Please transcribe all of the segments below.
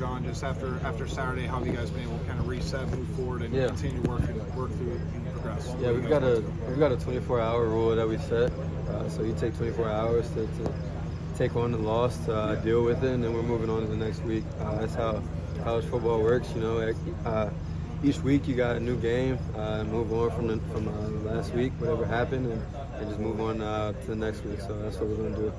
John, just after Saturday, how have you guys been able to kind of reset, move forward, and continue to work through and progress? Yeah, we've got a 24-hour rule that we set. So you take 24 hours to take on the loss, to deal with it, and then we're moving on to the next week. That's how college football works. You know, each week you got a new game. Move on from last week, whatever happened, and just move on to the next week. So that's what we're gonna do.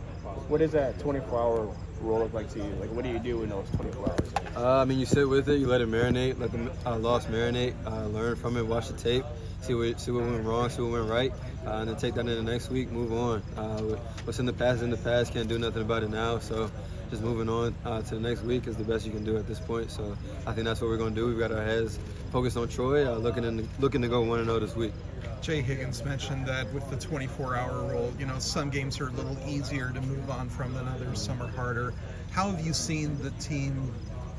What does that 24-hour rule look like to you? Like, what do you do in those 24 hours? I mean, you sit with it, you let it marinate, let the loss marinate, learn from it, watch the tape, see what went wrong, see what went right, and then take that into the next week, move on. What's in the past, can't do nothing about it now, so just moving on to the next week is the best you can do at this point. So I think that's what we're going to do. We've got our heads focused on Troy, looking to go 1-0 this week. Jay Higgins mentioned that with the 24-hour rule, you know, some games are a little easier to move on from than others, some are harder. How have you seen the team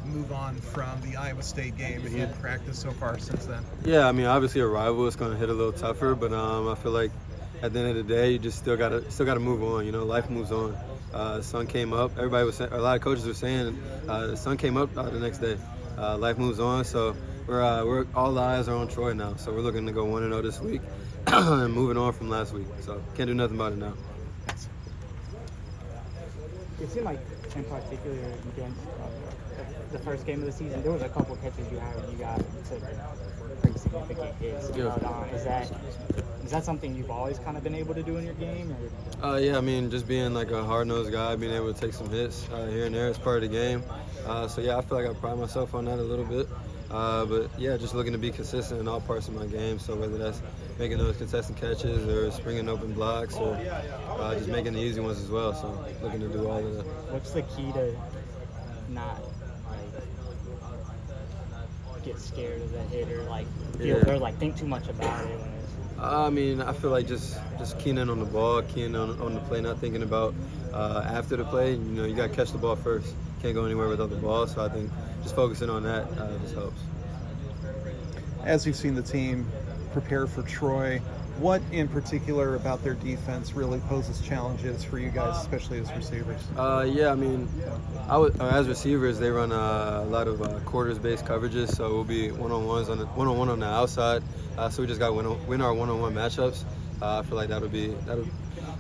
move on from the Iowa State game in practice so far since then? Yeah, I mean, obviously a rival is going to hit a little tougher, but I feel like at the end of the day, you just still gotta move on. You know, life moves on. The sun came up. Everybody was saying, a lot of coaches were saying, the sun came up the next day. Life moves on, so we're all eyes are on Troy now. So we're looking to go 1-0 this week, and moving on from last week. So can't do nothing about it now. It seemed like, in particular, against the first game of the season, there was a couple catches you had where you got to pretty significant hits. Is that something you've always kind of been able to do in your game? Or? Yeah, I mean, just being like a hard-nosed guy, being able to take some hits here and there is part of the game. So yeah, I feel like I pride myself on that a little bit. But yeah, just looking to be consistent in all parts of my game. So whether that's making those contested catches or springing open blocks or just making the easy ones as well. So looking to do all of that. What's the key to not get scared of the hit or think too much about it? I mean, I feel like just keying in on the ball, keying on the play, not thinking about after the play. You know, you got to catch the ball first. Can't go anywhere without the ball. So I think just focusing on that just helps. As you've seen the team prepare for Troy, what in particular about their defense really poses challenges for you guys, especially as receivers? Yeah, I mean, as receivers, they run a lot of quarters-based coverages, so we'll be one-on-one on the outside. So we just got to win our one-on-one matchups. I feel like that'll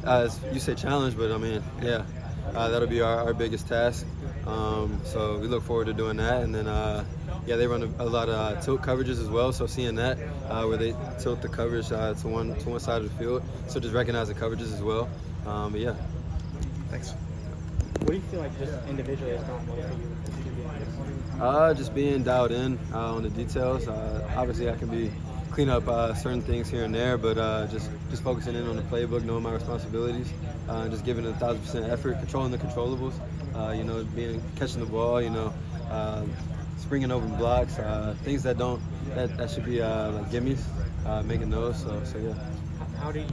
as you say, challenge, but I mean, yeah, that'll be our biggest task. So we look forward to doing that, and then yeah, they run a lot of tilt coverages as well. So seeing that, where they tilt the coverage to one side of the field, so just recognize the coverages as well. But yeah. Thanks. What do you feel like just individually has gone well for you? Just being dialed in on the details. Obviously, I can clean up certain things here and there, but just focusing in on the playbook, knowing my responsibilities, just giving it 1,000% effort, controlling the controllables. You know, catching the ball. You know, springing open blocks, things that should be like gimmies, making those. So yeah. How do you